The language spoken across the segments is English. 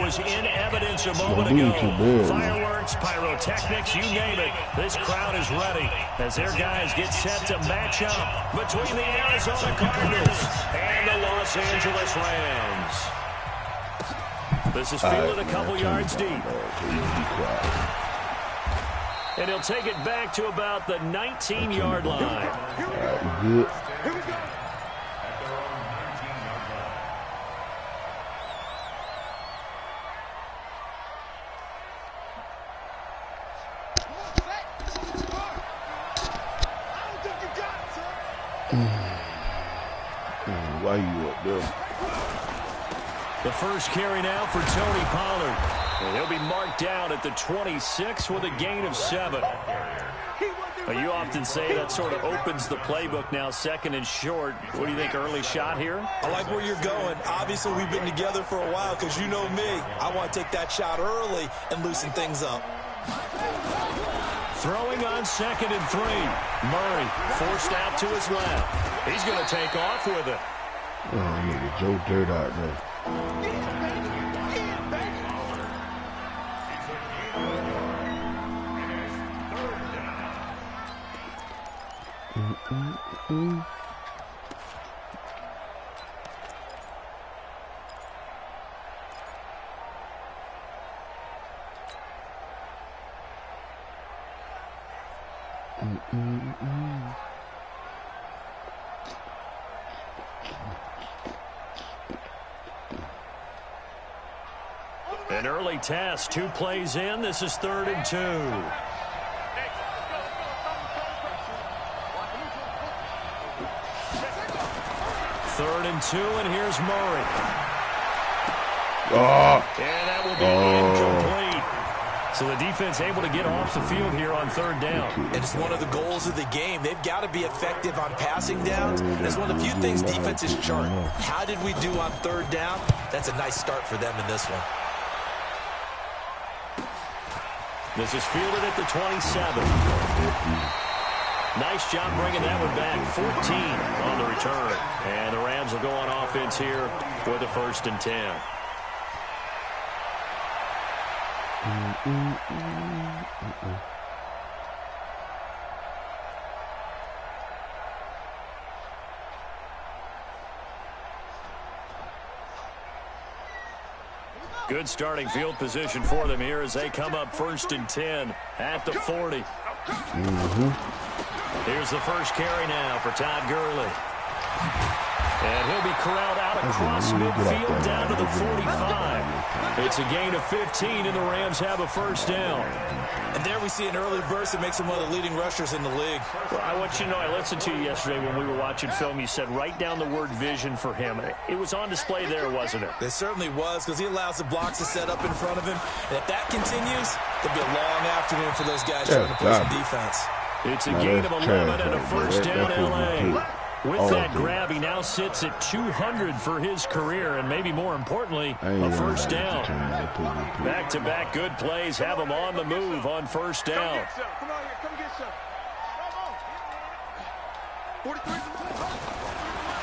was in evidence a moment ago. Fireworks, pyrotechnics, you name it. This crowd is ready as their guys get set to match up between the Arizona Cardinals and the Los Angeles Rams. This is fielded a couple yards deep. And he'll take it back to about the 19-yard line. Good. Here we go. Why you up there? The first carry now for Tony Pollard. And he'll be marked down at the 26 with a gain of 7. You often say that sort of opens the playbook now, second and short. What do you think, early shot here? I like where you're going. Obviously, we've been together for a while because you know me. I want to take that shot early and loosen things up. Throwing on 2nd and 3. Murray forced out to his left. He's going to take off with it. Oh, nigga, Joe Dirt out there. An early test, 2 plays in. This is 3rd and 2. 3rd and 2, and here's Murray. Oh. And that will be incomplete. So the defense able to get off the field here on 3rd down. And it's one of the goals of the game. They've got to be effective on passing downs. It's one of the few things defenses chart. How did we do on 3rd down? That's a nice start for them in this one. This is fielded at the 27. Nice job bringing that one back. 14 on the return. And the Rams will go on offense here for the 1st and 10. Good starting field position for them here as they come up 1st and 10 at the 40. Here's the first carry now for Todd Gurley. And he'll be corralled out across midfield down to the 45. It's a gain of 15, and the Rams have a 1st down. And there we see an early burst that makes him one of the leading rushers in the league. Well, I want you to know, I listened to you yesterday when we were watching film. You said write down the word vision for him. It was on display there, wasn't it? It certainly was, because he allows the blocks to set up in front of him. And if that continues, it'll be a long afternoon for those guys trying to play some defense. It's a gain of 11 and a 1st down, L.A. With that grab, he now sits at 200 for his career, and maybe more importantly, a 1st down. Back-to-back good plays have him on the move on 1st down.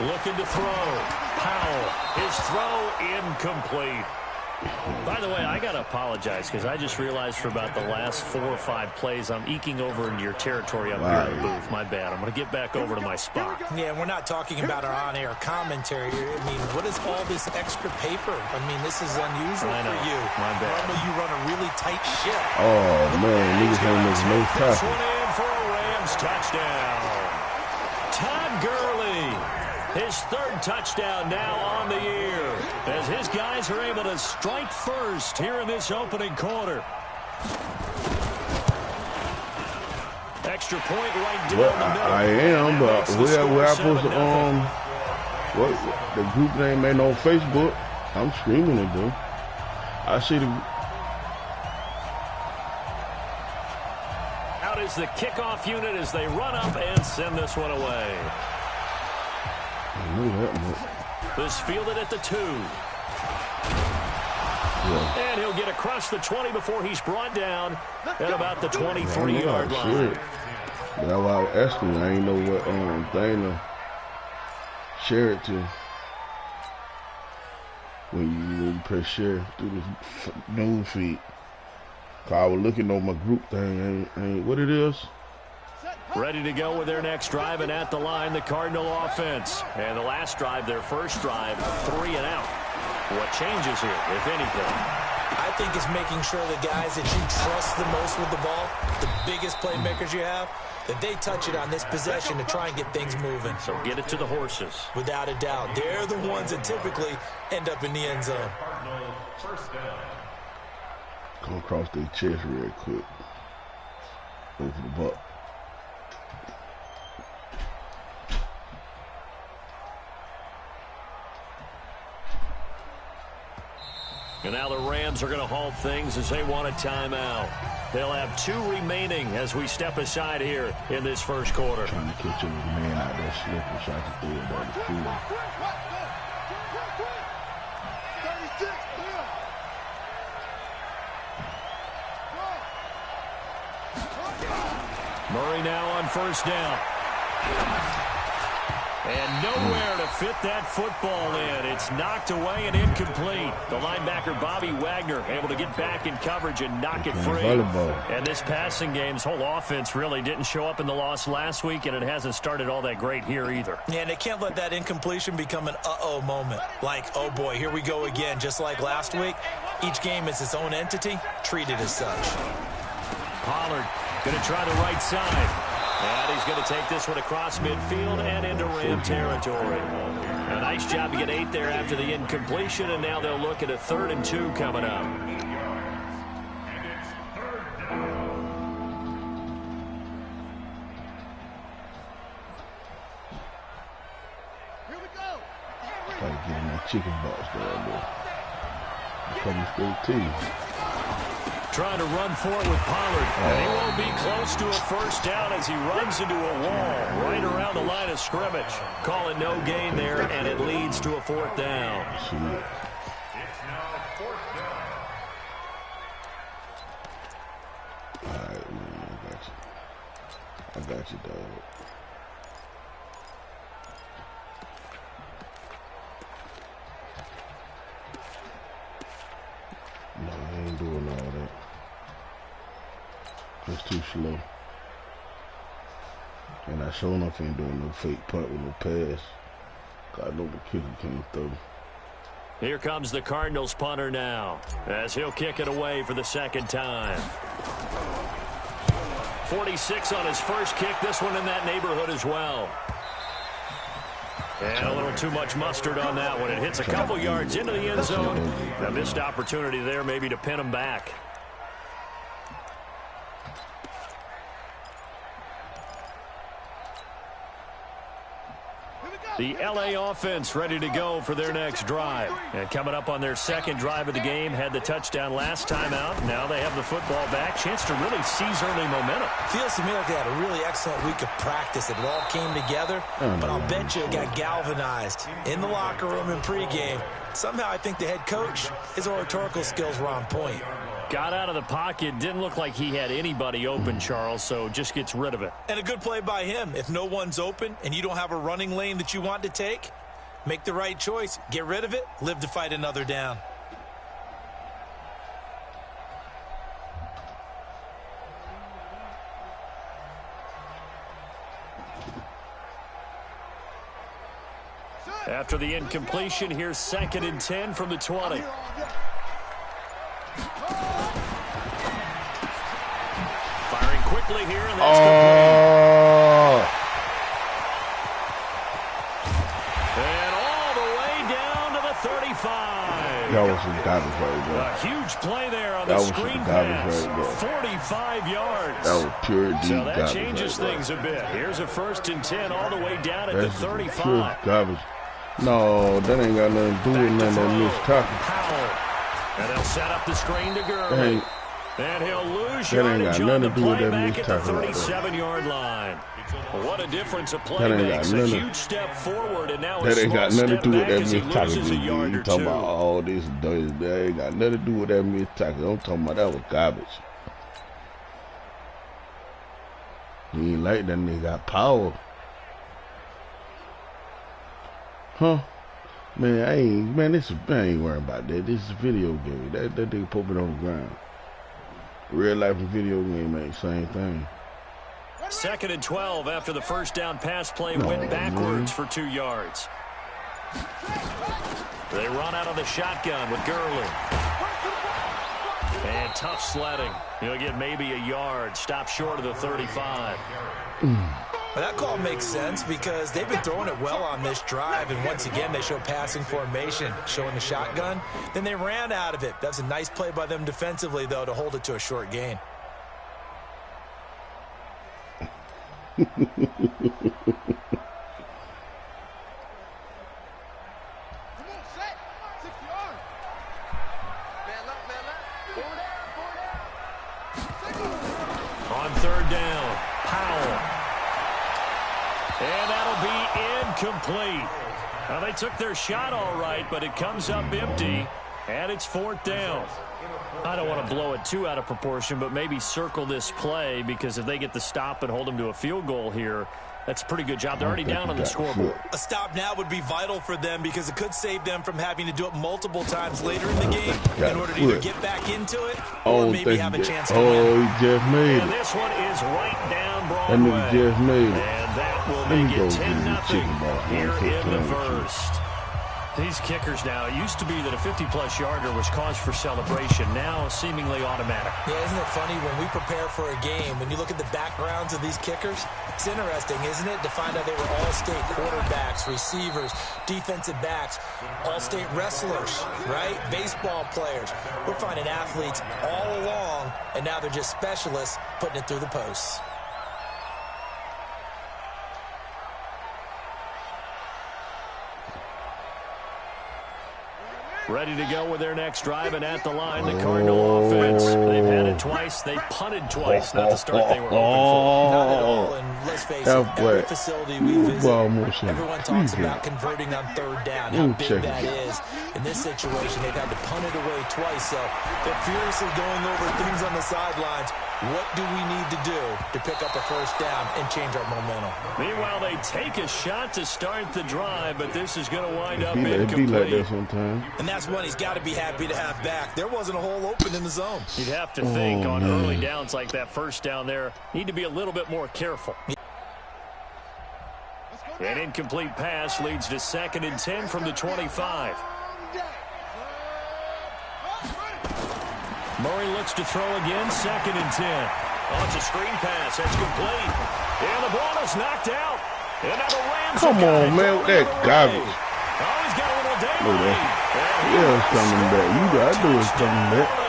Looking to throw. Powell. His throw incomplete. By the way, I got to apologize because I just realized for about the last 4 or 5 plays I'm eking over into your territory up here in the booth. My bad. I'm going to get back over to my spot. Yeah, we're not talking about our on-air commentary. I mean, what is all this extra paper? I mean, this is unusual for you. My bad. Normally you run a really tight ship. Oh, man. Niggas ain't making no This tackle. one in for a Rams touchdown. Todd Gurley. His 3rd touchdown now on the year as his guys are able to strike first here in this opening quarter. Extra point right down Well, the middle. I am, but where I supposed to, what, the group name ain't on Facebook. I'm streaming it, though. I see the... Out is the kickoff unit as they run up and send this one away. I knew that much. This fielded at the 2. Yeah. And he'll get across the 20 before he's brought down at about the 23-yard line. But that's why I was asking. I ain't know what thing to share it to when you press share through this news feed. Cause I was looking on my group thing, ain't what it is. Ready to go with their next drive, and at the line, the Cardinal offense. And the last drive, their first drive, 3 and out. What changes here, if anything? I think it's making sure the guys that you trust the most with the ball, the biggest playmakers you have, that they touch it on this possession to try and get things moving. So get it to the horses. Without a doubt. They're the ones that typically end up in the end zone. Come across their chest real quick. Over the butt. And now the Rams are going to halt things as they want a timeout. They'll have 2 remaining as we step aside here in this first quarter. Trying to catch a man out there slipping so I can throw it down the field. Murray now on first down. And nowhere to fit that football in. It's knocked away and incomplete. The linebacker, Bobby Wagner, able to get back in coverage and knock it free. And this passing game's whole offense really didn't show up in the loss last week, and it hasn't started all that great here either. Yeah, and they can't let that incompletion become an uh-oh moment. Like, oh boy, here we go again. Just like last week, each game is its own entity, treated as such. Pollard going to try the right side. And he's going to take this one across midfield and into Ram territory. A nice job to get 8 there after the incompletion, and now they'll look at a 3rd and 2 coming up. Here we go. Gotta get in my chicken box down there. Coming straight to you. Trying to run for it with Pollard. And he won't be close to a first down as he runs into a wall right around the line of scrimmage. Call it no gain there, and it leads to a 4th down. It's now 4th down. All right, man, I got you, dog. No, I ain't doing all that. That's too slow. And I sure enough ain't doing no fake punt with no pass. God know the kicker can't throw. Here comes the Cardinals punter now, as he'll kick it away for the 2nd time. 46 on his first kick. This one in that neighborhood as well. And a little too much mustard on that one. It hits a couple yards into the end zone. A missed opportunity there maybe to pin him back. The LA offense ready to go for their next drive. And coming up on their 2nd drive of the game, had the touchdown last time out. Now they have the football back. Chance to really seize early momentum. Feels to me like they had a really excellent week of practice. It all came together, but I'll bet you it got galvanized in the locker room in pregame. Somehow I think the head coach, his oratorical skills were on point. Got out of the pocket. Didn't look like he had anybody open, Charles, so just gets rid of it. And a good play by him. If no one's open and you don't have a running lane that you want to take, make the right choice. Get rid of it. Live to fight another down. After the incompletion, here's 2nd and 10 from the 20. Firing quickly here, and that's complete. And all the way down to the 35. That was some garbage right there. A huge play there on the screen pass. Right 45 yards. That was pure deep so that garbage changes right things a bit. Here's a 1st and 10 all the way down at the 35. Pure garbage. No, that ain't got nothing to do with none of that missed tackle. And they'll set up the screen to Gurley. And he'll lose yardage on the play back at the 37-yard line. What a difference a play makes. A huge step forward, and now a small step back as he loses a yard or two. Talking about all this, that ain't got nothing to do with that missed tackle. I'm talking about that was garbage. He ain't like that nigga got power. Huh? Man, I ain't worrying about that. This is a video game. That nigga put it on the ground. Real life and video game ain't the same thing. 2nd and 12 after the first down pass play went backwards for 2 yards. They run out of the shotgun with Gurley. And tough sledding. He'll get maybe a yard. Stop short of the 35. Well, that call makes sense because they've been throwing it well on this drive, and once again they show passing formation, showing the shotgun. Then they ran out of it. That's a nice play by them defensively, though, to hold it to a short gain. On 3rd down, Powell. And that'll be incomplete. Now, they took their shot all right, but it comes up empty, and it's 4th down. I don't want to blow it too out of proportion, but maybe circle this play, because if they get the stop and hold them to a field goal here, that's a pretty good job. They're already down on the scoreboard. A stop now would be vital for them because it could save them from having to do it multiple times later in the game in order to either get back into it or maybe have a chance to win. He just made it. And this one is right down That Broadway. nigga just made it. And that will Let me make go it get him a 10-0 chicken ball. here in the first. These kickers now, it used to be that a 50-plus yarder was cause for celebration. Now, seemingly automatic. Yeah, isn't it funny when we prepare for a game, when you look at the backgrounds of these kickers, it's interesting, isn't it, to find out they were all-state quarterbacks, receivers, defensive backs, all-state wrestlers, right? Baseball players. We're finding athletes all along, and now they're just specialists putting it through the posts. Ready to go with their next drive, and at the line, the Cardinal offense. They've had it twice. They've punted twice. Not the start they were hoping for. Not at all, and let's face it, every facility we visit, everyone talks about converting on 3rd down, how big that is. In this situation, they've had to punt it away twice, so they're furiously going over things on the sidelines. What do we need to do to pick up a 1st down and change our momentum? Meanwhile, they take a shot to start the drive, but this is going to wind up incomplete. It be like that sometimes. And that's one he's got to be happy to have back. There wasn't a hole open in the zone. You'd have to think on early downs like that 1st down there, need to be a little bit more careful. An incomplete pass leads to 2nd and 10 from the 25. Murray looks to throw again, 2nd and 10. Oh, it's a screen pass. That's complete. And the ball is knocked out. And now the Rams Come on, man, with that garbage. Oh, he's got a little day. Look at that. Yeah, it's coming back. You got to do it's coming back.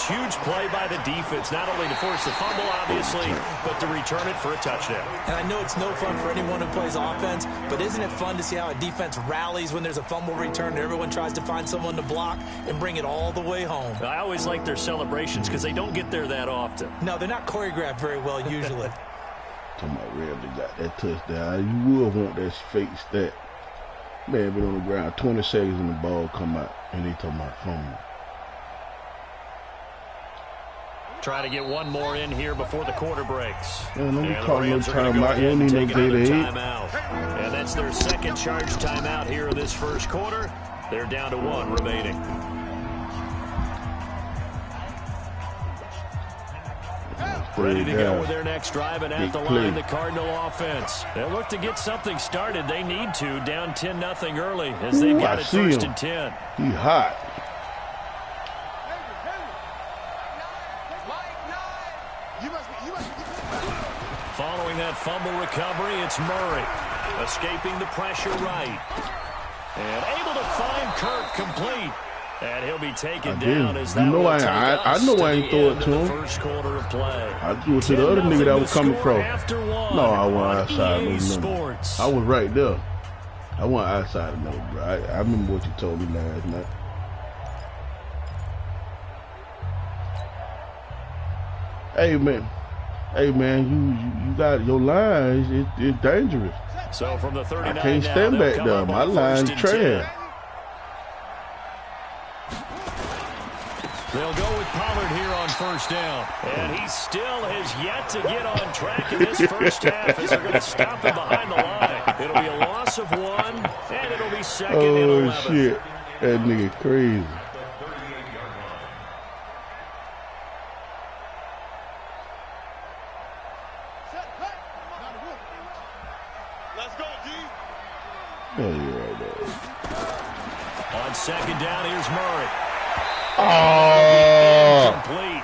Huge play by the defense, not only to force the fumble, obviously, but to return it for a touchdown. And I know it's no fun for anyone who plays offense, but isn't it fun to see how a defense rallies when there's a fumble return and everyone tries to find someone to block and bring it all the way home? I always like their celebrations because they don't get there that often. No, they're not choreographed very well usually. Talking about Red, they got that touchdown. You will want that fake stat. Man, been on the ground 20 seconds and the ball come out, and they talking about fumble. Try to get one more in here before the quarter breaks. Man, let me call no timeout. You don't need no timeout. And that's their 2nd charge timeout here in this 1st quarter. They're down to 1 remaining. Ready to go with their next drive, and at the line, the Cardinal offense. They'll look to get something started. They need to, down 10-0 early, as they've got it 1st and 10. He hot. Following that fumble recovery, it's Murray. Escaping the pressure right. And able to find Kirk complete. And he'll be taken down as that will take us I know I ain't throw it to him. First quarter of play. I threw it to the other nigga that was coming from. No, I wasn't outside no Sports. I was right there. I wasn't outside no, bro. I remember what you told me last night. Hey man, you got your lines. It's dangerous. So from the 39 I can't stand back there. My line's trash. They'll go with Pollard here on first down. And he still has yet to get on track in this first half as they're going to stop him behind the line. It'll be a loss of 1, and it'll be second and 11. Oh, shit. That nigga crazy. Let's go, D. On second down, here's Murray. Oh! Complete.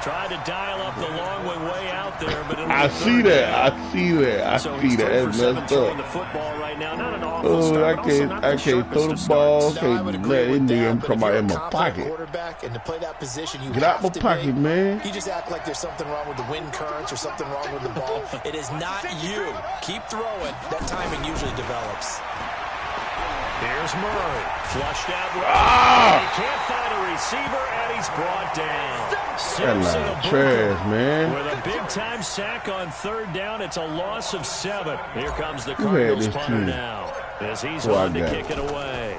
Tried to dial up the long way out there, but I see that. I see that. I see that. That's messed up. The football right now. Not an awful Oh, start, I can't throw the ball. Can't let it nigga come out in my pocket. And to play that position, you Get out my pocket, man. You just act like there's something wrong with the wind currents or something wrong with the ball. It is not you. Keep throwing. That timing usually develops. Here's Murray. Flushed out right. He can't find a receiver, and he's brought down. That trash, man. With a big-time sack on third down, it's a loss of 7. Here comes the Cardinals punter now as he's on to kick it away.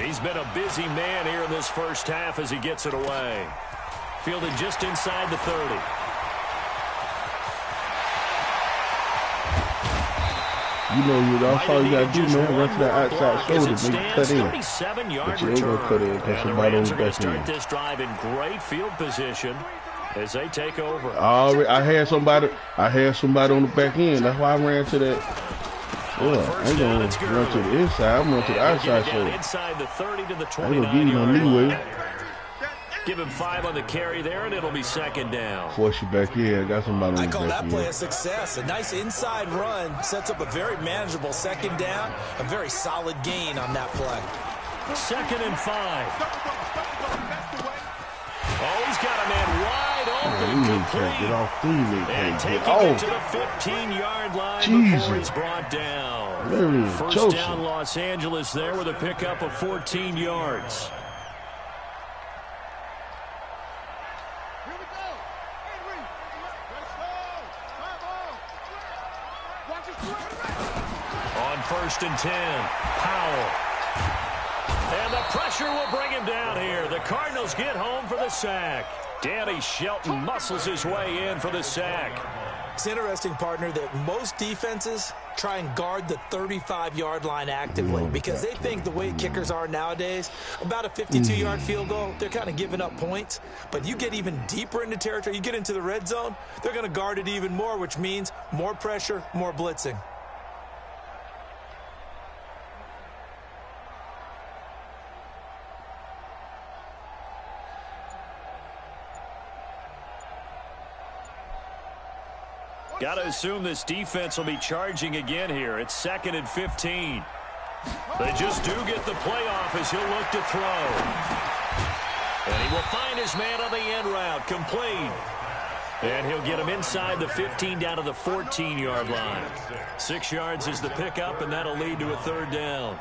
He's been a busy man here in this first half as he gets it away. Fielded just inside the 30. You know, that's all you got to do, man. Run to that outside shoulder, make it cut in. But you ain't going to cut in because somebody on the back start this drive in great field position as they take over. I had somebody on the back end. That's why I ran to that. Well, I ain't going to run to the inside. I'm going to the outside shoulder. Inside the 30 to the 29 I ain't going to give you no leeway. Give him 5 on the carry there, and it'll be second down. Force you back in. I got somebody on the back end. I call that play a success. A nice inside run sets up a very manageable second down. A very solid gain on that play. Second and 5. Oh, he's got a man wide open. Get off and taking it to the 15-yard line before he's brought down. First down, Los Angeles there with a pickup of 14 yards. First and 10, Powell. And the pressure will bring him down here. The Cardinals get home for the sack. Danny Shelton muscles his way in for the sack. It's interesting, partner, that most defenses try and guard the 35-yard line actively because they think the way kickers are nowadays, about a 52-yard field goal, they're kind of giving up points. But you get even deeper into territory, you get into the red zone, they're going to guard it even more, which means more pressure, more blitzing. Got to assume this defense will be charging again here. It's second and 15. They just do get the playoff as he'll look to throw. And he will find his man on the end route, complete. And he'll get him inside the 15 down to the 14-yard line. 6 yards is the pickup, and that'll lead to a third down.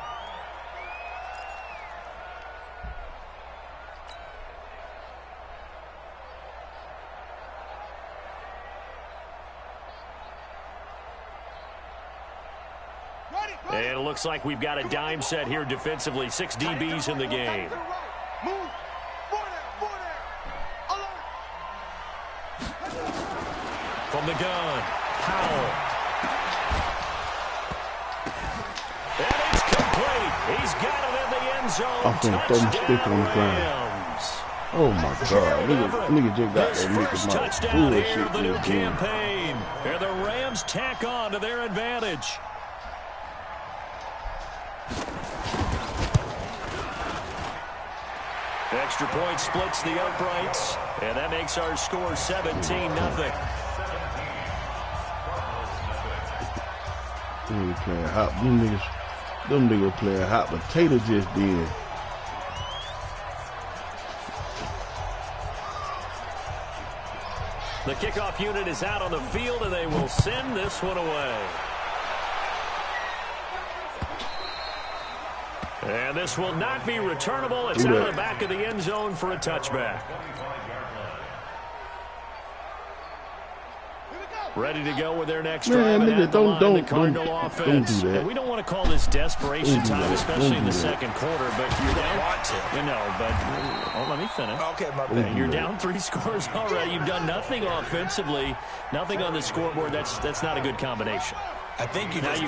And it looks like we've got a dime set here defensively. 6 DBs in the game. From the gun, Powell. And it's complete. He's got it in the end zone. Touchdown, Rams. Oh, my God. Nigga just got that first touchdown here of the new campaign. And the Rams tack on to their advantage. Extra point splits the uprights, and that makes our score 17-0. Them niggas playing hot potato just then. The kickoff unit is out on the field, and they will send this one away. And this will not be returnable. It's out of the back of the end zone for a touchback. ready to go with their next drive. Man, nigga, don't Offense. do that. And we don't want to call this desperation time, especially in the second quarter, but you're down. Want to. You know, but let me finish. Okay, my bad. You're down 3 scores already. You've done nothing offensively, nothing on the scoreboard. That's not a good combination. I think you just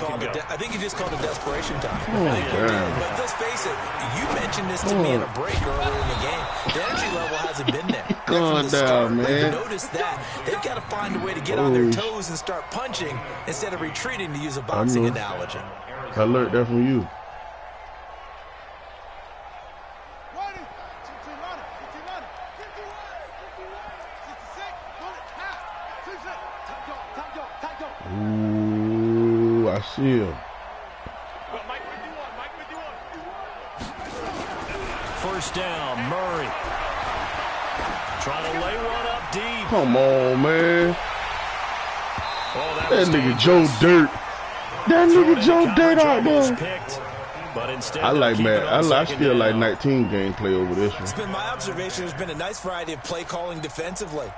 called it desperation time. God. But let's face it, you mentioned this to me in a break earlier in the game. The energy level hasn't been there. Calm down, man. Notice that. They've got to find a way to get on their toes and start punching instead of retreating, to use a boxing analogy. I learned that from you. Ooh, I see him. First down, Murray. Trying to lay one up deep. Come on, man. Oh, that nigga Joe Dirt. That nigga Joe Dirt out there. But instead, I like, man. I still like 19 gameplay over this one. It's been my observation. There's been a nice variety of play calling defensively.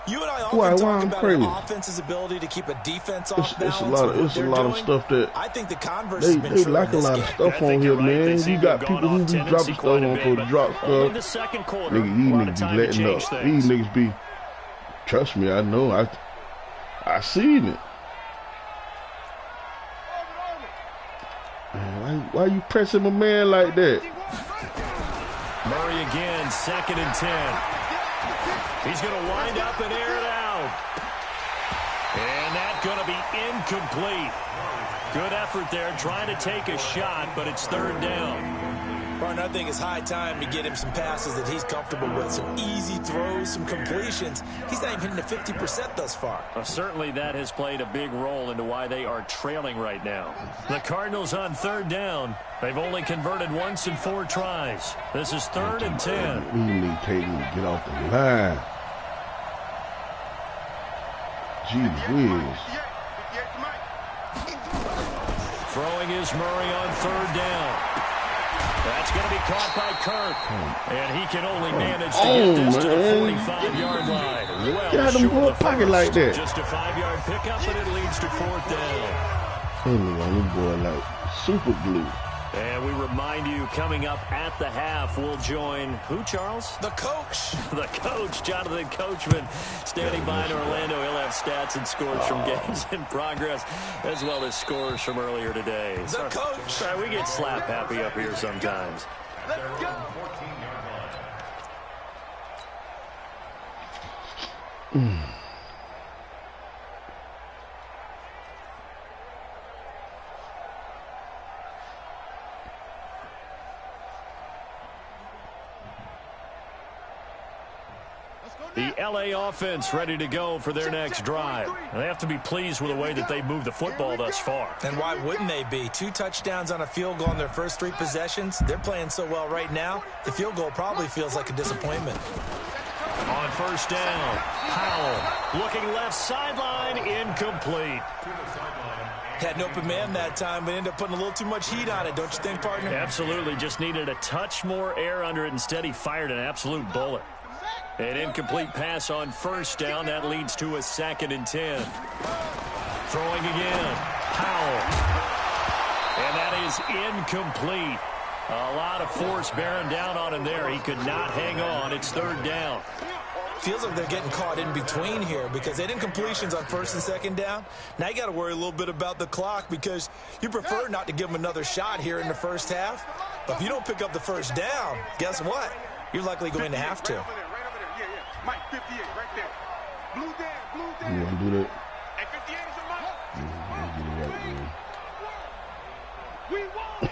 You and I often talk about an offense's ability to keep a defense off balance. It's a lot of stuff that I think the converse has been they true lack a lot of stuff on here, man. You got people who be dropping stuff on for drop stuff. Nigga, these niggas be letting up. These niggas be. Trust me, I know. I seen it. Man, why you pressing my man like that? Murray again, 2nd and 10. He's going to wind up and air it out. And that's going to be incomplete. Good effort there, trying to take a shot, but it's 3rd down. Ron, I think it's high time to get him some passes that he's comfortable with. Some easy throws, some completions. He's not even hitting the 50% thus far. Well, certainly that has played a big role into why they are trailing right now. The Cardinals on 3rd down. They've only converted once in 4 tries. This is 3rd and 10. We need Peyton to get off the line. Gee whiz. Throwing is Murray on 3rd down. That's going to be caught by Kirk. And he can only manage to get this to the 45-yard line. Well, get out of the pocket like that. Just a 5-yard pickup, and it leads to 4th down. This boy like super glue. And we remind you, coming up at the half, we'll join who, Charles? The coach. The coach, Jonathan Coachman, standing by in Orlando. He'll have stats and scores from games in progress, as well as scores from earlier today. The coach. Sorry, we get slap happy up here sometimes. Let's go. The LA offense ready to go for their next drive. And they have to be pleased with the way that they've moved the football thus far. And why wouldn't they be? 2 touchdowns on a field goal in their first 3 possessions. They're playing so well right now, the field goal probably feels like a disappointment. On 1st down, Powell looking left sideline, incomplete. Had an open man that time, but ended up putting a little too much heat on it, don't you think, partner? Absolutely, just needed a touch more air under it. Instead, he fired an absolute bullet. An incomplete pass on 1st down. That leads to a 2nd and 10. Throwing again. Powell. And that is incomplete. A lot of force bearing down on him there. He could not hang on. It's 3rd down. Feels like they're getting caught in between here because they did incompletions on 1st and 2nd down. Now you got to worry a little bit about the clock because you prefer not to give them another shot here in the first half. But if you don't pick up the 1st down, guess what? You're likely going to have to. Mike, 58, right there. Blue down, blue down. You want to do that? Hey, 58 is a Mike. We won.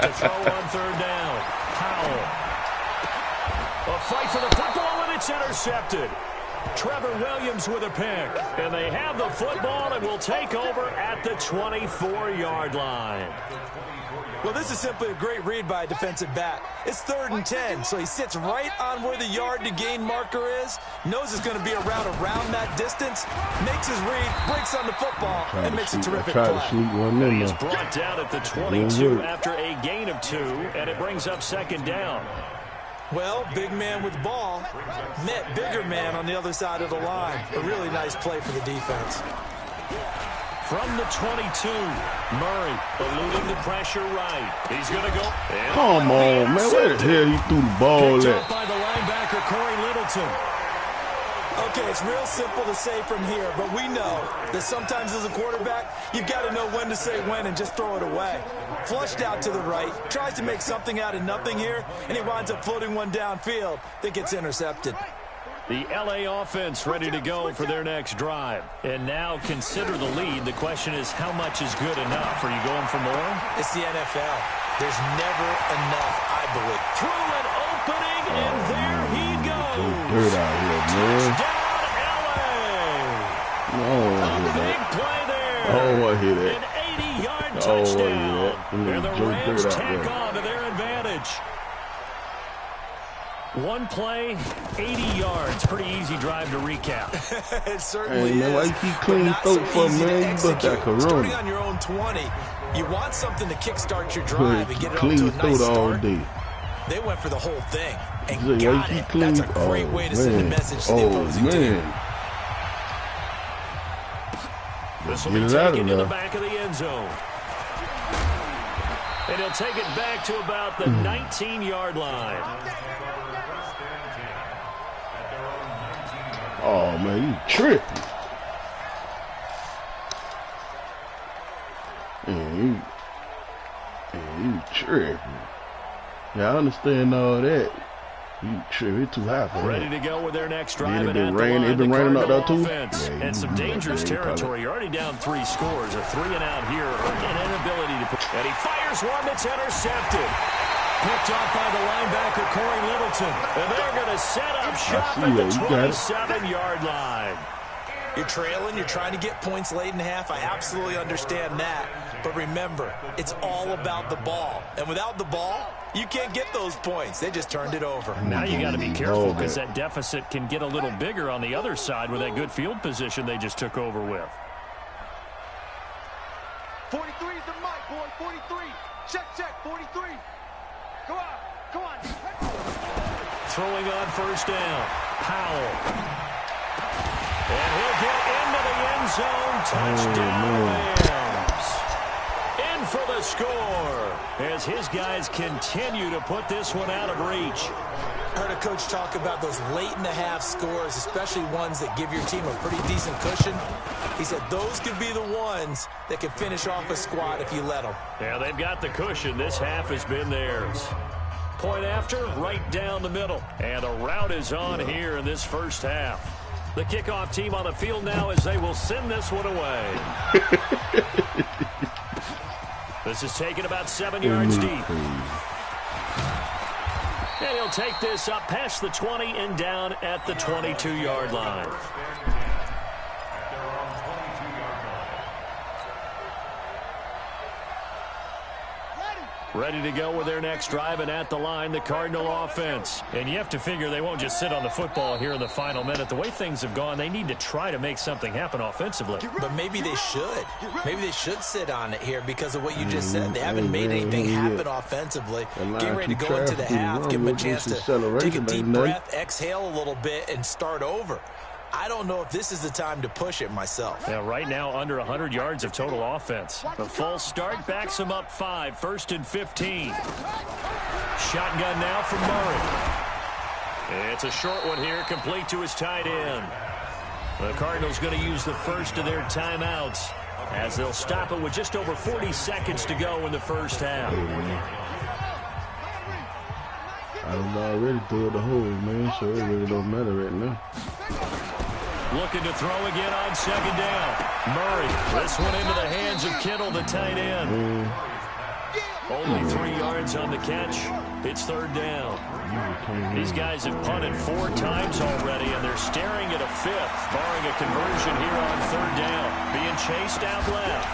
The throw on 3rd down. Powell. A fight for the football, and it's intercepted. Trevor Williams with a pick. And they have the football and will take over at the 24-yard line. Well, this is simply a great read by a defensive back. It's 3rd and 10, so he sits right on where the yard-to-gain marker is, knows it's going to be around that distance, makes his read, breaks on the football, and makes a terrific play. He is brought down at the 22 after a gain of 2, and it brings up 2nd down. Well, big man with ball met bigger man on the other side of the line. A really nice play for the defense. From the 22, Murray eluding the pressure right. He's going to go. Come on, man. Where the hell he threw the ball Picked at? up by the linebacker, Corey Littleton. Okay, it's real simple to say from here, but we know that sometimes as a quarterback, you've got to know when to say when and just throw it away. Flushed out to the right, tries to make something out of nothing here, and he winds up floating one downfield that gets intercepted. The LA offense ready to go for their next drive. And now consider the lead. The question is, how much is good enough? Are you going for more? It's the NFL. There's never enough, I believe. Through an opening, and there he goes. Dirt out here, man. Touchdown, LA. Big play there. I don't want to hear that. An 80-yard I don't want to hear touchdown. that. And the Joe Rams Dirt out tack there. on to their advantage. One play, 80 yards. Pretty easy drive to recap. It certainly Hey, man, why is. you keep clean throat for me, man? You bust that Starting corona. on your own 20, you want something to kickstart your drive and get it off Clean to a nice throat all start. day. They went for the whole thing and Why you got keep it. clean? That's a great way to send a message to the Oh, opposing team. man. This will Get be it out of taken to the there. back of the end zone. And he'll take it back to about the 19-yard line. Oh, man, you tripping. Man, you tripping. Yeah, I understand all that. You tripping. It's too high for Ready that. to go with their next drive. It And at been the raining. line, It been the raining out there Cardinal too. offense. Yeah, And some you dangerous probably- territory. You're already down 3 scores. A 3 and out here. An inability to put. And he fires one that's intercepted. Picked off by the linebacker, Corey Littleton. And they're going to set up shop at the 27-yard line. You're trailing. You're trying to get points late in half. I absolutely understand that. But remember, it's all about the ball. And without the ball, you can't get those points. They just turned it over. Now you got to be careful because that deficit can get a little bigger on the other side with that good field position they just took over with. 43 is the mic, boy. 43. Check, 43. Go on. Come on. Throwing on first down. Powell. And he'll get into the end zone. Touchdown, Rams. In for the score as his guys continue to put this one out of reach. I heard a coach talk about those late-in-the-half scores, especially ones that give your team a pretty decent cushion. He said those could be the ones that can finish off a squad if you let them. Yeah, they've got the cushion. This half has been theirs. Point after, right down the middle. And a rout is on here in this first half. The kickoff team on the field now as they will send this one away. This is taken about 7 yards deep. And he'll take this up past the 20 and down at the 22-yard line. Ready to go with their next drive, and at the line, the Cardinal offense. And you have to figure they won't just sit on the football here in the final minute. The way things have gone, they need to try to make something happen offensively. But maybe they should. Maybe they should sit on it here because of what you just said. They haven't made anything happen offensively. Getting ready to go into the half, give them a chance to take a deep breath, exhale a little bit, and start over. I don't know if this is the time to push it myself. Yeah, right now under 100 yards of total offense. A false start backs him up 5, 1st and 15. Shotgun now from Murray. It's a short one here, complete to his tight end. The Cardinals going to use the first of their timeouts as they'll stop it with just over 40 seconds to go in the first half. I done already threw the hole, man, so it really don't matter right now. Looking to throw again on second down. Murray, this one into the hands of Kittle, the tight end. Only 3 yards on the catch. It's third down. These guys have punted 4 times already, and they're staring at a 5th, barring a conversion here on third down. Being chased out left.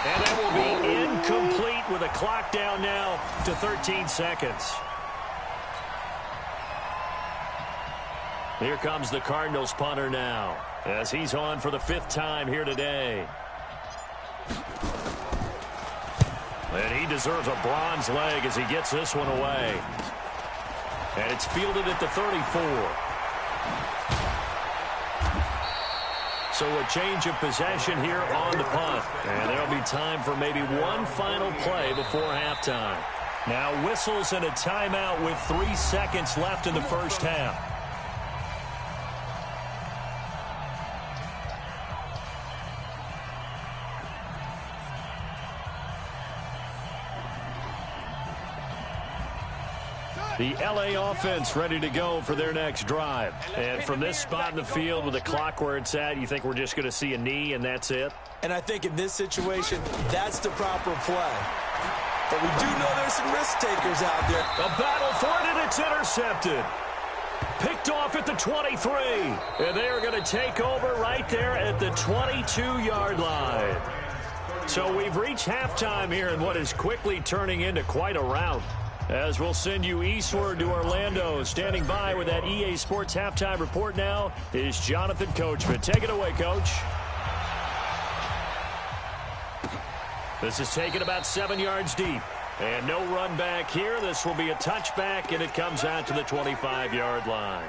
And that will be incomplete with a clock down now to 13 seconds. Here comes the Cardinals punter now as he's on for the 5th time here today. And he deserves a bronze leg as he gets this one away. And it's fielded at the 34. So a change of possession here on the punt. And there'll be time for maybe one final play before halftime. Now whistles and a timeout with 3 seconds left in the first half. The LA offense ready to go for their next drive. And from this spot in the field with the clock where it's at, you think we're just going to see a knee and that's it? And I think in this situation, that's the proper play. But we do know there's some risk takers out there. A battle for it, and it's intercepted. Picked off at the 23. And they are going to take over right there at the 22-yard line. So we've reached halftime here in what is quickly turning into quite a rout. As we'll send you eastward to Orlando. Standing by with that EA Sports halftime report now is Jonathan Coachman. Take it away, Coach. This is taken about 7 yards deep. And no run back here. This will be a touchback, and it comes out to the 25-yard line.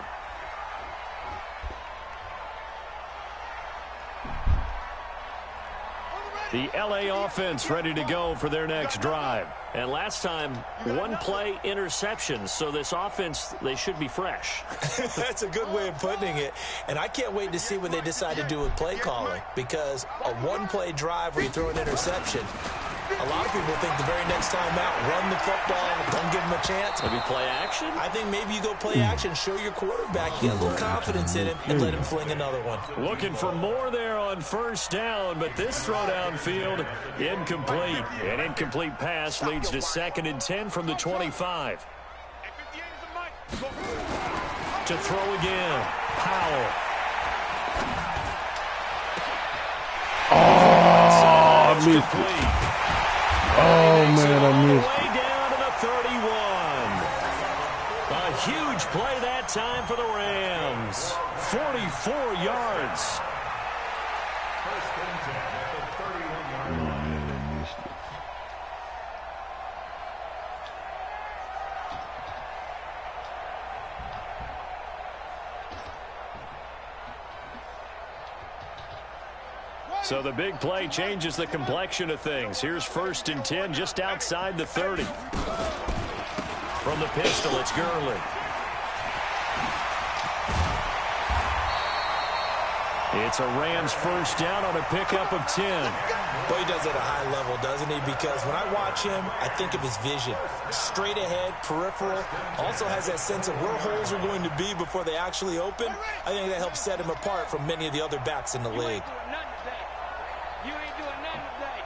The LA offense ready to go for their next drive. And last time, one play interception. So this offense, they should be fresh. That's a good way of putting it. And I can't wait to see what they decide to do with play calling. Because a one-play drive where you throw an interception, a lot of people think the very next time out, run the football, don't give them a chance. Maybe play action? I think maybe you go play action, show your quarterback, get a little confidence in him, and let him fling another one. Looking for more there on first down, but this throw downfield, incomplete. An incomplete pass leads to 2nd and 10 from the 25. To throw again, Powell. Oh, I missed it. Oh, man, I missed it. Way down to the 31. A huge play that time for the Rams. 44 yards. Oh, man, I missed it. So the big play changes the complexion of things. Here's 1st and 10 just outside the 30. From the pistol, it's Gurley. It's a Rams first down on a pickup of 10. Boy, he does it at a high level, doesn't he? Because when I watch him, I think of his vision. Straight ahead, peripheral. Also has that sense of where holes are going to be before they actually open. I think that helps set him apart from many of the other backs in the league. You ain't doing nothing today.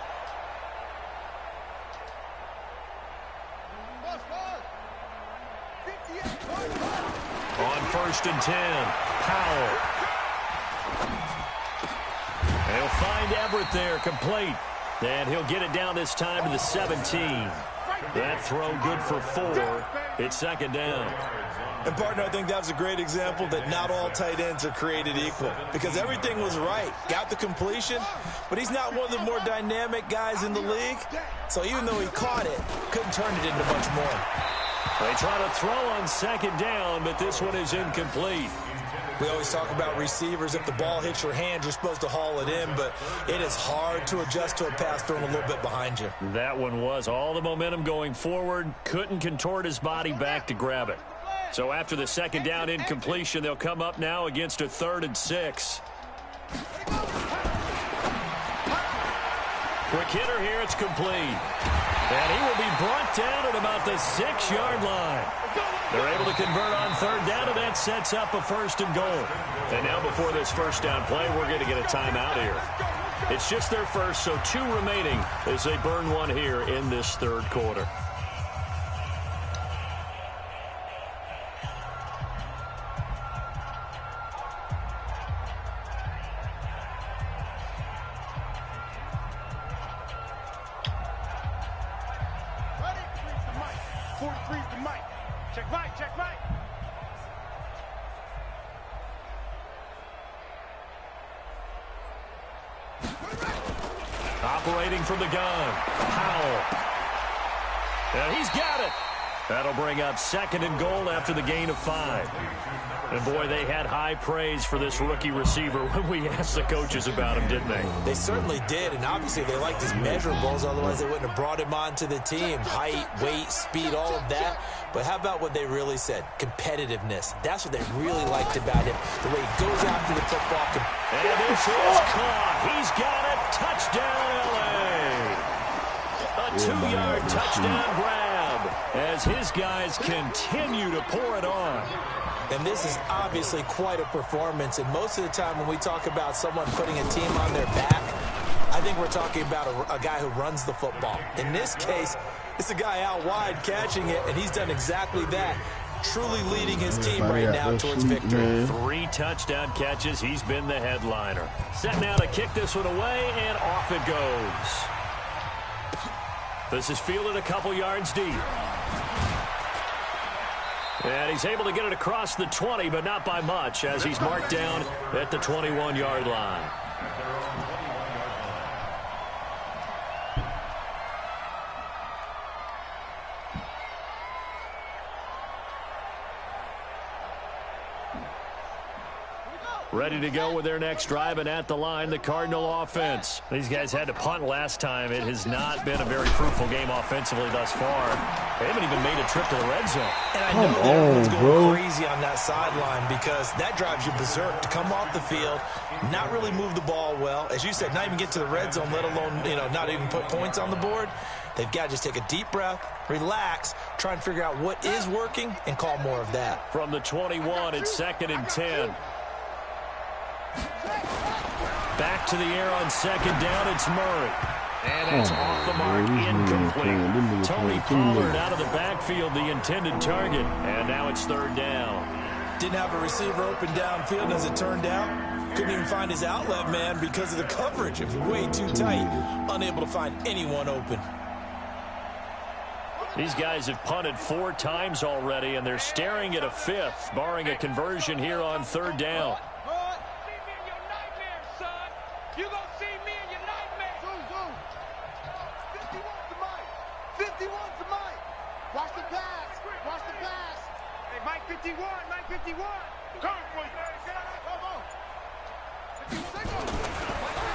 On 1st and 10, Powell. They'll find Everett there, complete. And he'll get it down this time to the 17. That throw good for 4. It's 2nd down. And, partner, I think that was a great example that not all tight ends are created equal. Because everything was right. Got the completion, but he's not one of the more dynamic guys in the league. So even though he caught it, couldn't turn it into much more. They try to throw on 2nd down, but this one is incomplete. We always talk about receivers. If the ball hits your hand, you're supposed to haul it in, but it is hard to adjust to a pass thrown a little bit behind you. That one was all the momentum going forward. Couldn't contort his body back to grab it. So after the 2nd down incompletion, they'll come up now against a 3rd and 6. Quick hitter here, it's complete. And he will be brought down at about the 6-yard line. They're able to convert on 3rd down, and that sets up a 1st and goal. And now before this first down play, we're going to get a timeout here. It's just their first, so 2 remaining as they burn one here in this 3rd quarter. Operating from the gun, Powell. And he's got it. That'll bring up 2nd and goal after the gain of 5. And, boy, they had high praise for this rookie receiver when we asked the coaches about him, didn't they? They certainly did, and obviously they liked his measurables. Otherwise, they wouldn't have brought him onto the team. Height, weight, speed, all of that. But how about what they really said? Competitiveness. That's what they really liked about him. The way he goes after the football. And this is caught. He's got it. Touchdown, L.A. A 2-yard touchdown grab as his guys continue to pour it on. And this is obviously quite a performance. And most of the time when we talk about someone putting a team on their back, I think we're talking about a guy who runs the football. In this case, it's a guy out wide catching it, and he's done exactly that. Truly leading his team right now towards victory. 3 touchdown catches. He's been the headliner. Set now to kick this one away, and off it goes. This is fielded a couple yards deep. And he's able to get it across the 20, but not by much, as he's marked down at the 21-yard line. Ready to go with their next drive, and at the line, the Cardinal offense. These guys had to punt last time. It has not been a very fruitful game offensively thus far. They haven't even made a trip to the red zone. And I know everyone's going crazy on that sideline because that drives you berserk to come off the field, not really move the ball well. As you said, not even get to the red zone, let alone, not even put points on the board. They've got to just take a deep breath, relax, try and figure out what is working, and call more of that. From the 21, it's 2nd and 10. Back to the air on 2nd down, it's Murray. And it's off the mark, incomplete. Tony Pollard out of the backfield, the intended target. And now it's 3rd down. Didn't have a receiver open downfield as it turned out. Couldn't even find his outlet man because of the coverage. It was way too tight. Unable to find anyone open. These guys have punted 4 times already, and they're staring at a 5th, barring a conversion here on 3rd down.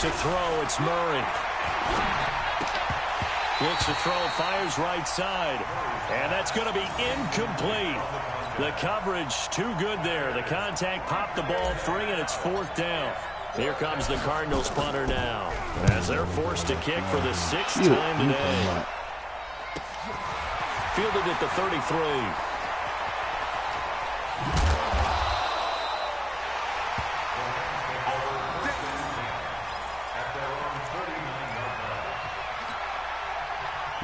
To throw, it's Murray. Looks to throw, fires right side. And that's going to be incomplete. The coverage too good there. The contact popped the ball free, and it's 4th down. Here comes the Cardinals punter now, as they're forced to kick for the 6th time today. Fielded at the 33.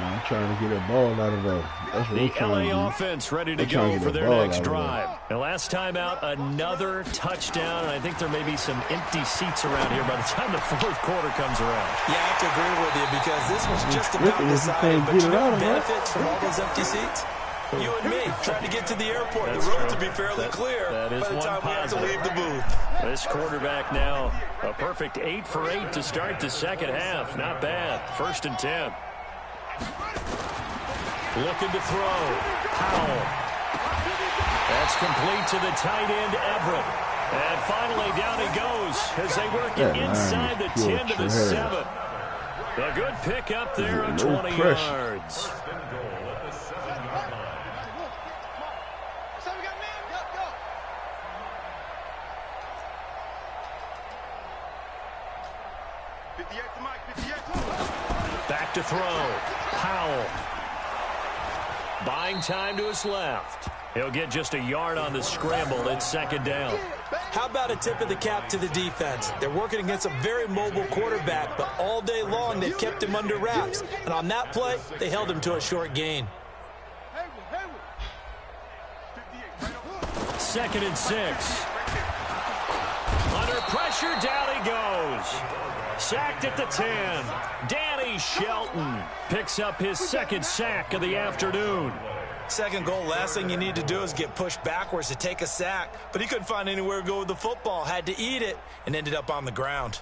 I'm trying to get a ball out of there. That's what the LA offense ready to go for their next drive. And last time out, another touchdown. And I think there may be some empty seats around here by the time the 4th quarter comes around. Yeah, I have to agree with you because this was just about decided. But you know benefits from all those empty seats? You and me trying to get to the airport. The road to be fairly clear by the time we have to leave the booth. This quarterback now, a perfect 8 for 8 to start the 2nd half. Not bad. 1st and 10. Looking to throw. Powell. That's complete to the tight end, Everett. And finally down he goes as they work it inside the 10 to the 7. A good pick up there of 20 yards. Back to throw. Powell. Buying time to his left. He'll get just a yard on the scramble. It's 2nd down. How about a tip of the cap to the defense? They're working against a very mobile quarterback, but all day long they've kept him under wraps. And on that play, they held him to a short gain. 2nd and 6. Under pressure, down he goes. Sacked at the 10. Danny Shelton picks up his 2nd sack of the afternoon. 2nd goal, last thing you need to do is get pushed backwards to take a sack. But he couldn't find anywhere to go with the football. Had to eat it and ended up on the ground.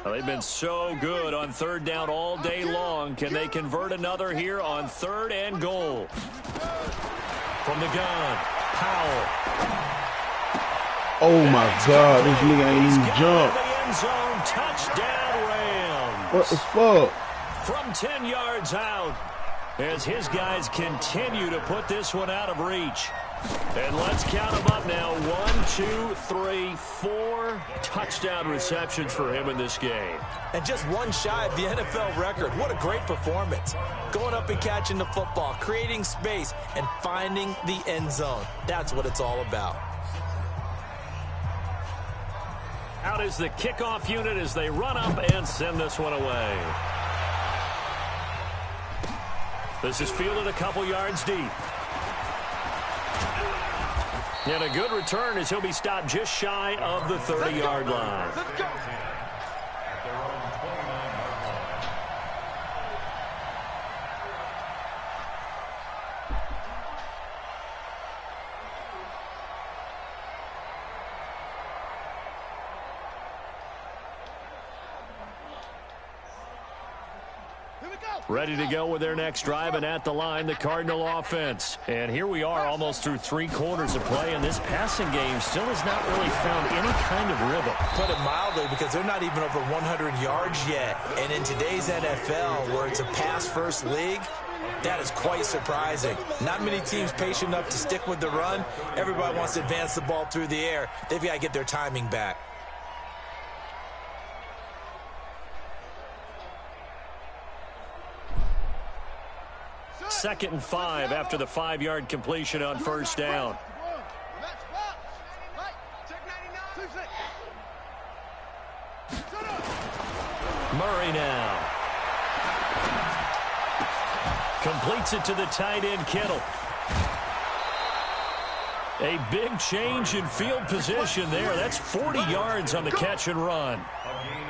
Well, they've been so good on third down all day long. Can they convert another here on 3rd and goal? From the gun, Powell. Oh, my God. This nigga ain't even jumped. The end zone, touchdown Rams. What the fuck? From 10 yards out, as his guys continue to put this one out of reach. And let's count them up now. 1, 2, 3, 4 touchdown receptions for him in this game. And just one shy of the NFL record. What a great performance. Going up and catching the football, creating space, and finding the end zone. That's what it's all about. Out is the kickoff unit as they run up and send this one away. This is fielded a couple yards deep. And a good return as he'll be stopped just shy of the 30-yard line. Ready to go with their next drive, and at the line, the Cardinal offense. And here we are almost through 3 quarters of play, and this passing game still has not really found any kind of rhythm. Put it mildly, because they're not even over 100 yards yet. And in today's NFL, where it's a pass-first league, that is quite surprising. Not many teams patient enough to stick with the run. Everybody wants to advance the ball through the air. They've got to get their timing back. Second and 5 after the 5-yard completion on first down. Murray now. Completes it to the tight end, Kittle. A big change in field position there. That's 40 yards on the catch and run.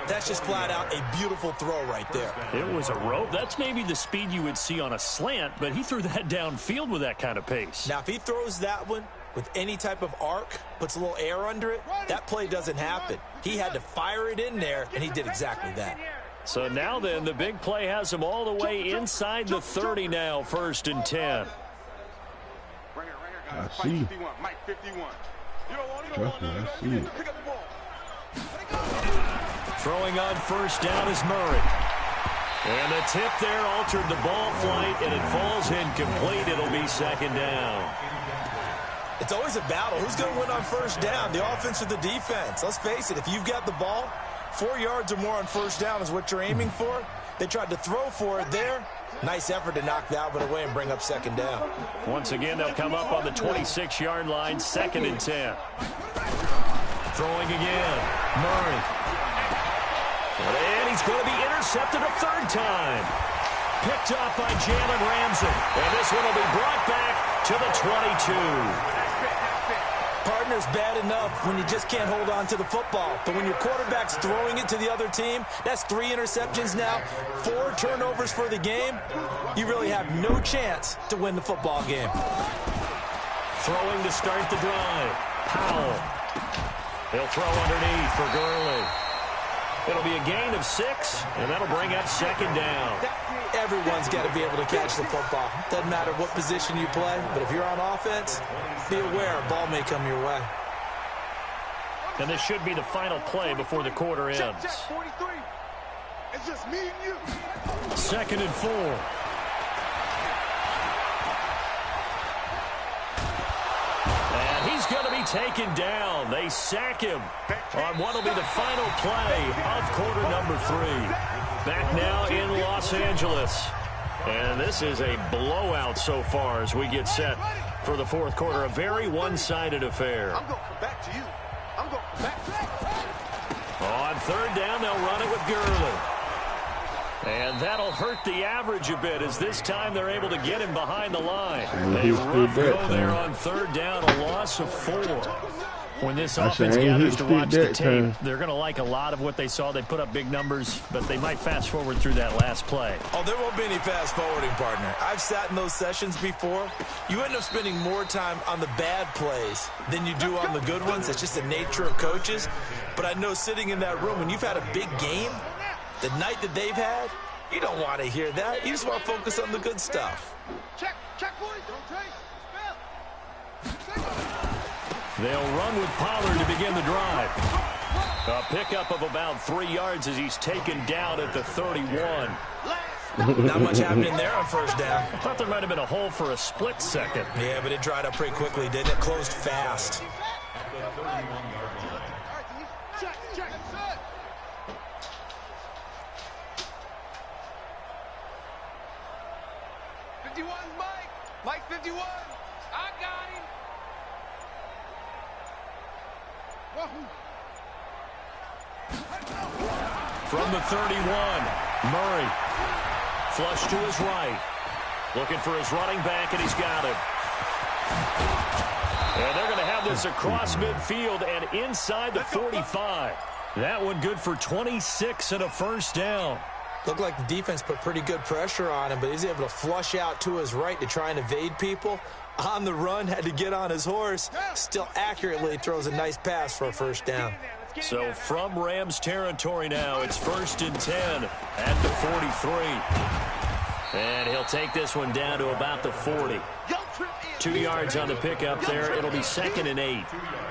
That's just flat out a beautiful throw right there. It was a rope. That's maybe the speed you would see on a slant, but he threw that downfield with that kind of pace. Now, if he throws that one with any type of arc, puts a little air under it, that play doesn't happen. He had to fire it in there, and he did exactly that. So now then, the big play has him all the way inside the 30 now, 1st and 10. I see. Trust me, I see it. Throwing on first down is Murray. And the tip there altered the ball flight, and it falls incomplete. It'll be 2nd down. It's always a battle. Who's going to win on first down, the offense or the defense? Let's face it, if you've got the ball, 4 yards or more on first down is what you're aiming for. They tried to throw for it there. Nice effort to knock that one away and bring up 2nd down. Once again, they'll come up on the 26-yard line, 2nd and 10. Throwing again, Murray. And he's going to be intercepted a 3rd time. Picked up by Jalen Ramsey. And this one will be brought back to the 22. Partner's bad enough when you just can't hold on to the football. But when your quarterback's throwing it to the other team, that's 3 interceptions now, 4 turnovers for the game. You really have no chance to win the football game. Throwing to start the drive. Powell. He'll throw underneath for Gurley. It'll be a gain of 6, and that'll bring up 2nd down. Everyone's got to be able to catch the football. Doesn't matter what position you play, but if you're on offense, be aware a ball may come your way. And this should be the final play before the quarter ends. Check, 43. It's just me and you. 2nd and 4. And he's going to be taken down. They sack him on what will be the final play of quarter number 3. Back now in Los Angeles. And this is a blowout so far as we get set for the 4th quarter. A very one-sided affair. I'm going to come back to you. I'm going to come back. On 3rd down, they'll run it with Gurley. And that'll hurt the average a bit as this time they're able to get him behind the line. A rough go there on 3rd down, a loss of 4. When this offense gathers to watch the tape, they're going to like a lot of what they saw. They put up big numbers, but they might fast forward through that last play. Oh, there won't be any fast forwarding, partner. I've sat in those sessions before. You end up spending more time on the bad plays than you do on the good ones. It's just the nature of coaches. But I know sitting in that room, when you've had a big game, the night that they've had, you don't want to hear that. You just want to focus on the good stuff. Check, boys. Don't chase. They'll run with Pollard to begin the drive. A pickup of about 3 yards as he's taken down at the 31. Not much happening there on first down. I thought there might have been a hole for a split second. Yeah, but it dried up pretty quickly, didn't it? Closed fast. Check. 51, Mike 51. I got him. From the 31, Murray. Flush to his right. Looking for his running back, and he's got him. And they're going to have this across midfield and inside the 45. That one good for 26 and a first down. Looked like the defense put pretty good pressure on him, but he's able to flush out to his right to try and evade people. On the run, had to get on his horse. Still accurately throws a nice pass for a first down. So from Rams territory now, it's 1st and 10 at the 43. And he'll take this one down to about the 40. 2 yards on the pickup there. It'll be 2nd and 8.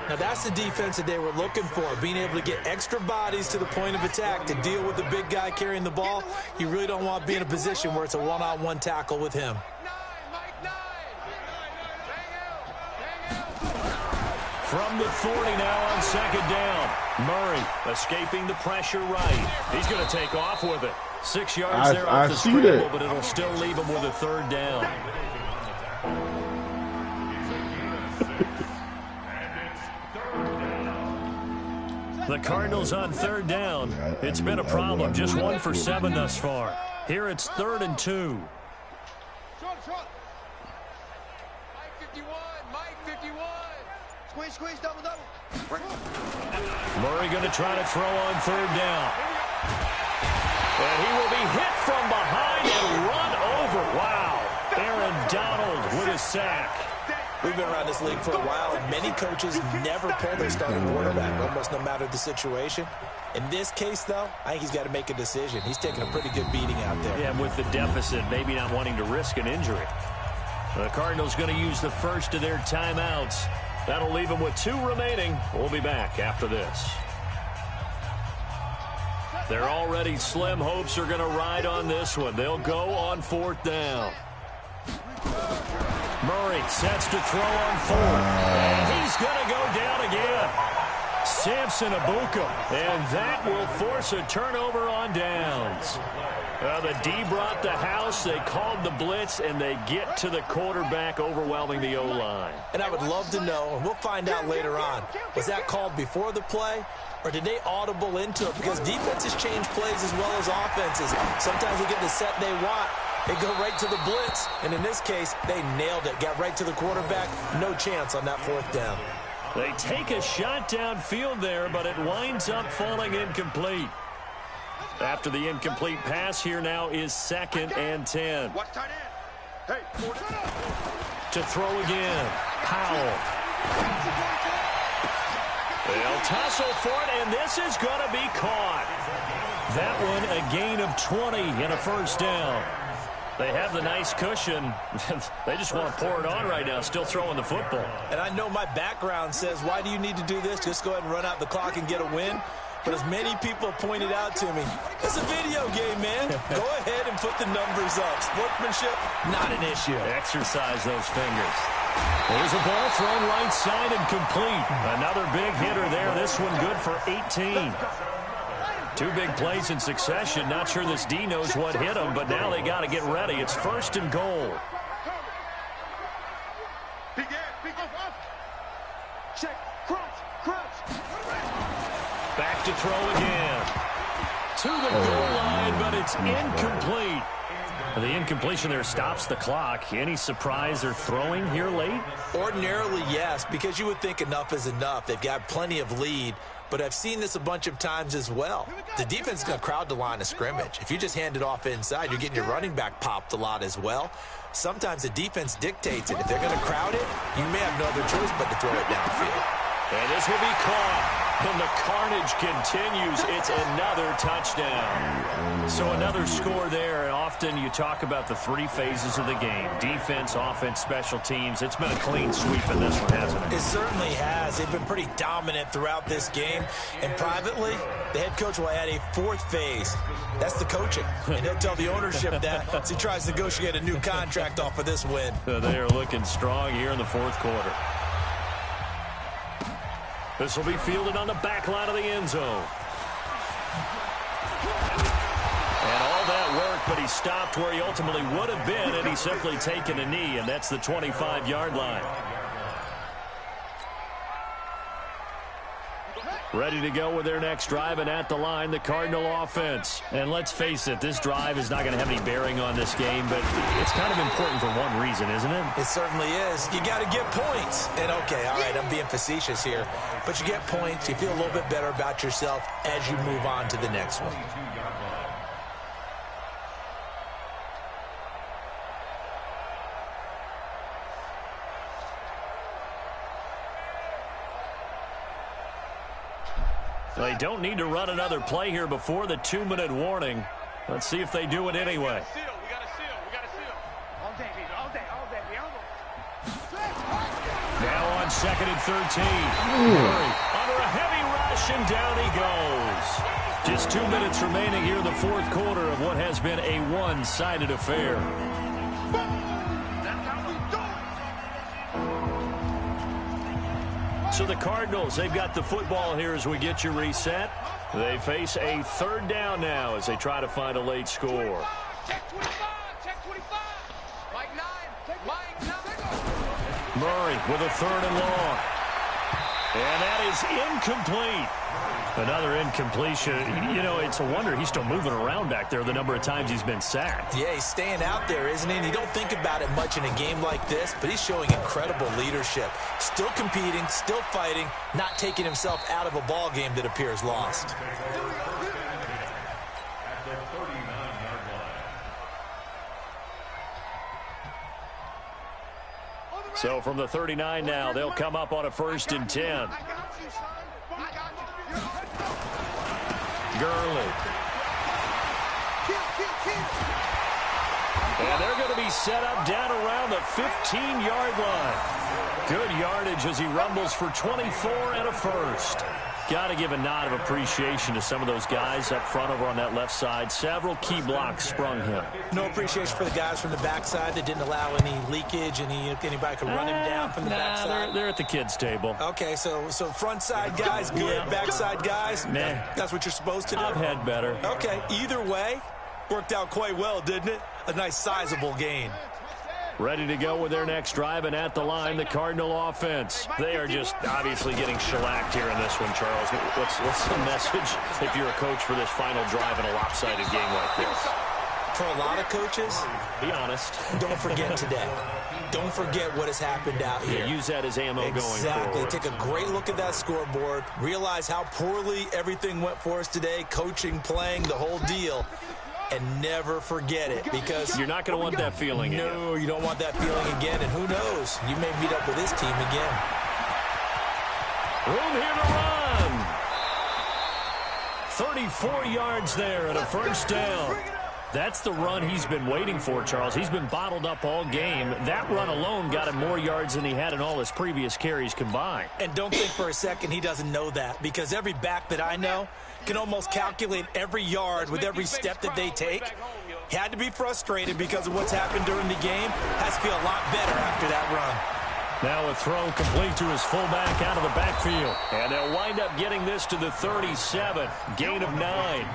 Now that's the defense that they were looking for, being able to get extra bodies to the point of attack to deal with the big guy carrying the ball. You really don't want to be in a position where it's a one-on-one tackle with him. From the 40 now on 2nd down. Murray escaping the pressure right. He's going to take off with it. 6 yards there off the scramble, but it'll still leave him with a 3rd down. The Cardinals on 3rd down. It's been a problem. Just 1 for 7 thus far. Here it's 3rd and 2. Mike 51. Squeeze, double. Murray going to try to throw on 3rd down. And he will be hit from behind and run over. Wow. Aaron Donald with a sack. We've been around this league for a while, and many coaches never pull their starting quarterback, almost no matter the situation. In this case, though, I think he's got to make a decision. He's taking a pretty good beating out there. Yeah, with the deficit, maybe not wanting to risk an injury. The Cardinals going to use the first of their timeouts. That'll leave them with 2 remaining. We'll be back after this. Their already slim hopes are going to ride on this one. They'll go on 4th down. Murray sets to throw on 4th. And he's going to go down again. Samson Abuka. And that will force a turnover on downs. The D brought the house. They called the blitz, and they get to the quarterback, overwhelming the O-line. And I would love to know, and we'll find out later on, was that called before the play, or did they audible into it? Because defenses change plays as well as offenses. Sometimes they get the set they want. They go right to the blitz, and in this case, they nailed it. Got right to the quarterback. No chance on that 4th down. They take a shot downfield there, but it winds up falling incomplete. After the incomplete pass, here now is 2nd and 10. To throw again, Powell. They'll tussle for it, and this is going to be caught. That one a gain of 20 and a first down. They have the nice cushion. They just want to pour it on right now, still throwing the football. And I know my background says, why do you need to do this? Just go ahead and run out the clock and get a win. But as many people pointed out to me, it's a video game, man. Go ahead and put the numbers up. Sportsmanship, not an issue. Exercise those fingers. There's a ball thrown right side and complete. Another big hitter there. This one good for 18. 2 big plays in succession. Not sure this D knows what hit him, but now they got to get ready. It's 1st and goal. Check, crouch. Back to throw again. To the goal line, but it's incomplete. The incompletion there stops the clock. Any surprise they're throwing here late? Ordinarily, yes, because you would think enough is enough. They've got plenty of lead, but I've seen this a bunch of times as well. The defense is going to crowd the line of scrimmage. If you just hand it off inside, you're getting your running back popped a lot as well. Sometimes the defense dictates it. If they're going to crowd it, you may have no other choice but to throw it downfield. And this will be caught. And the carnage continues. It's another touchdown. So another score there. And often you talk about the three phases of the game. Defense, offense, special teams. It's been a clean sweep in this one, hasn't it? It certainly has. They've been pretty dominant throughout this game. And privately, the head coach will add a fourth phase. That's the coaching. And he'll tell the ownership that as he tries to negotiate a new contract off of this win. They are looking strong here in the fourth quarter. This will be fielded on the back line of the end zone. And all that work, but he stopped where he ultimately would have been, and he's simply taken a knee, and that's the 25-yard line. Ready to go with their next drive, and at the line, the Cardinal offense. And let's face it, this drive is not going to have any bearing on this game, but it's kind of important for one reason, isn't it? It certainly is. You got to get points. And, okay, all right, I'm being facetious here, but you get points, you feel a little bit better about yourself as you move on to the next one. They don't need to run another play here before the 2-minute warning. Let's see if they do it anyway. Now on 2nd and 13. Under a heavy rush, and down he goes. Just 2 minutes remaining here in the fourth quarter of what has been a one-sided affair. So the Cardinals, they've got the football here as we get you reset. They face a third down now as they try to find a late score. Check 25, check 25. Mike 9, Murray with a third and long. And that is incomplete. Another incompletion. You know, it's a wonder he's still moving around back there the number of times he's been sacked. Yeah, he's staying out there, isn't he? And you don't think about it much in a game like this, but he's showing incredible leadership. Still competing, still fighting, not taking himself out of a ball game that appears lost. So from the 39 now, they'll come up on a 1st and 10. Gurley. And they're going to be set up down around the 15-yard line. Good yardage as he rumbles for 24 and a first. Got to give a nod of appreciation to some of those guys up front over on that left side. Several key blocks sprung him. No appreciation for the guys from the backside that didn't allow any leakage, anybody could run him down from the backside. They're at the kids' table. Okay, so front side guys good, backside guys, nah. That's what you're supposed to do? I've had better. Okay, either way, worked out quite well, didn't it? A nice sizable gain. Ready to go with their next drive, and at the line, the Cardinal offense. They are just obviously getting shellacked here in this one, Charles. What's the message if you're a coach for this final drive in a lopsided game like this? For a lot of coaches, be honest. Don't forget today. Don't forget what has happened out here. Yeah, use that as ammo going forward. Exactly. Take a great look at that scoreboard. Realize how poorly everything went for us today. Coaching, playing, the whole deal. And never forget it, because you're not going to want that feeling again. No, you don't want that feeling again. And who knows? You may meet up with this team again. Room here to run. 34 yards there and a first down. That's the run he's been waiting for, Charles. He's been bottled up all game. That run alone got him more yards than he had in all his previous carries combined. And don't think for a second he doesn't know that, because every back that I know can almost calculate every yard with every step that they take. He had to be frustrated because of what's happened during the game. Has to feel a lot better after that run. Now a throw complete to his fullback out of the backfield. And they'll wind up getting this to the 37. Gain of 9.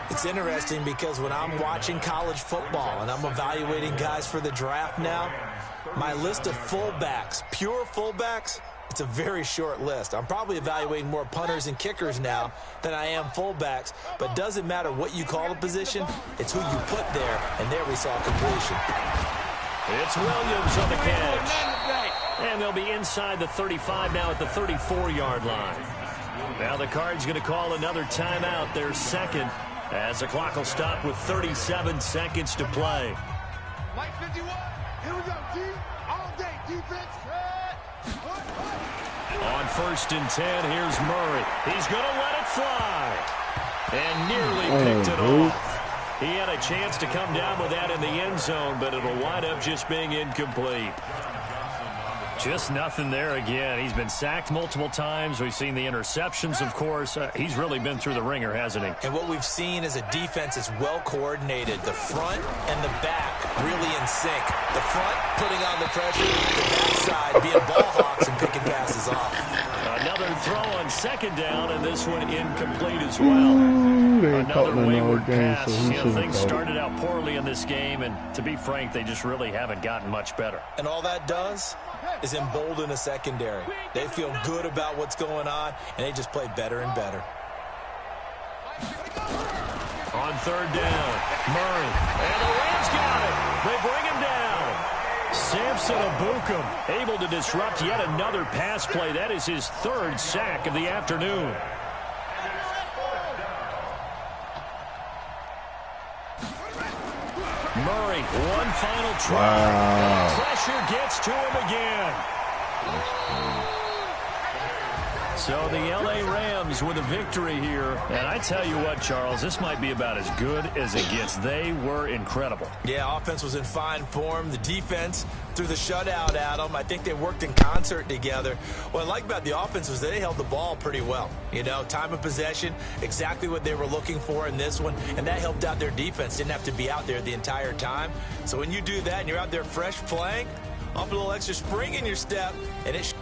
It's interesting because when I'm watching college football and I'm evaluating guys for the draft now, my list of fullbacks, pure fullbacks, It's a very short list. I'm probably evaluating more punters and kickers now than I am fullbacks, but doesn't matter what you call the position, it's who you put there, and there we saw completion. It's Williams on the catch. And they'll be inside the 35 now at the 34-yard line. Now the Cards going to call another timeout, their second, as the clock will stop with 37 seconds to play. Mike 51, here we go, D. All day, defense. On 1st and 10, here's Murray. He's going to let it fly. And nearly picked it off. He had a chance to come down with that in the end zone, but it'll wind up just being incomplete. Just nothing there again. He's been sacked multiple times. We've seen the interceptions, of course. He's really been through the ringer, hasn't he? And what we've seen is a defense that's well coordinated. The front and the back really in sync. The front putting on the pressure, the backside being ball hawks and picking passes off. Another throw on 2nd down, and this one incomplete as well. Another wayward pass. Things started out poorly in this game, and to be frank, they just really haven't gotten much better. And all that does is embolden a secondary. They feel good about what's going on, and they just play better and better. On 3rd down, Murray. And the Rams got it. They bring him down. Samson Abukum able to disrupt yet another pass play. That is his 3rd sack of the afternoon. Murray, one final try. Wow. Pressure gets to him again. So the L.A. Rams with a victory here. And I tell you what, Charles, this might be about as good as it gets. They were incredible. Yeah, offense was in fine form. The defense threw the shutout at them. I think they worked in concert together. What I like about the offense was they held the ball pretty well. You know, time of possession, exactly what they were looking for in this one. And that helped out their defense. Didn't have to be out there the entire time. So when you do that and you're out there fresh playing, off a little extra spring in your step, and it